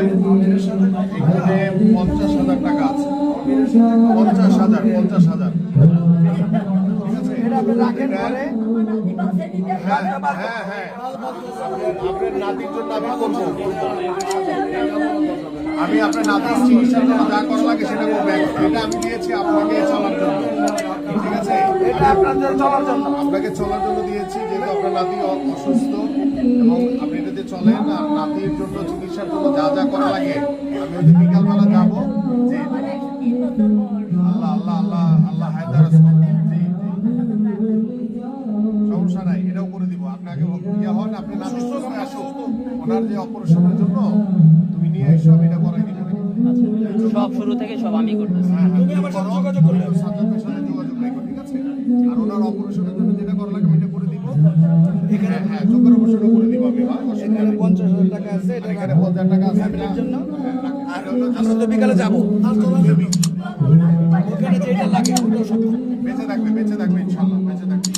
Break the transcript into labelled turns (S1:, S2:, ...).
S1: এখানে 50,000 টাকা আছে। 50,000 50,000। হ্যাঁ হ্যাঁ, আপনার নাতির জন্য আমি করবো। আমি আপনার নাতির চিকিৎসার জন্য যা করা লাগে সেটা করবো। এটা আমি দিয়েছি আপনাকে চলার জন্য, ঠিক আছে?
S2: এটা আপনাদের চলার জন্য,
S1: আপনাকে চলার জন্য দিয়েছি, যেহেতু আপনার নাতি অসুস্থ এবং আপনি এটাতে চলেন। আর নাতির জন্য চিকিৎসার জন্য যা যা করা লাগে আমি হয়তো বিকালবেলা যাবো। যে আল্লাহ আল্লাহ আল্লাহ আল্লাহ হায়দার, সমস্যা নাই, এটাও করে দিব। আপনাকে ইয়ে হন, আপনি নাতি সুস্থ হয়ে আসুন, ওনার যে অপারেশনের জন্য তুমি নিয়ে এসো, আমি এটা করাই দিব।
S3: সব শুরু থেকে সব আমি করতেছি।
S2: তুমি আমার সাথে যোগাযোগ করলে
S1: সাজ্জাদের সাথে যোগাযোগ রাখো, ঠিক আছে? আর ওনার অপারেশনের জন্য যেটা করা লাগে আমি এটা করে দিব। এখানে হ্যাঁ, চোখের অপারেশনও করে দিব আমি।
S2: এখানে 50,000 টাকা আছে, এটা
S1: এখানে 50,000 টাকা আছে
S2: ফ্যামিলির জন্য।
S1: আর হলো
S2: আমরা তো বিকালে যাবো, ওখানে যেটা লাগে ওটাও সব
S1: বেঁচে থাকবে, বেঁচে থাকবে, ইনশাল্লাহ বেঁচে থাকবে।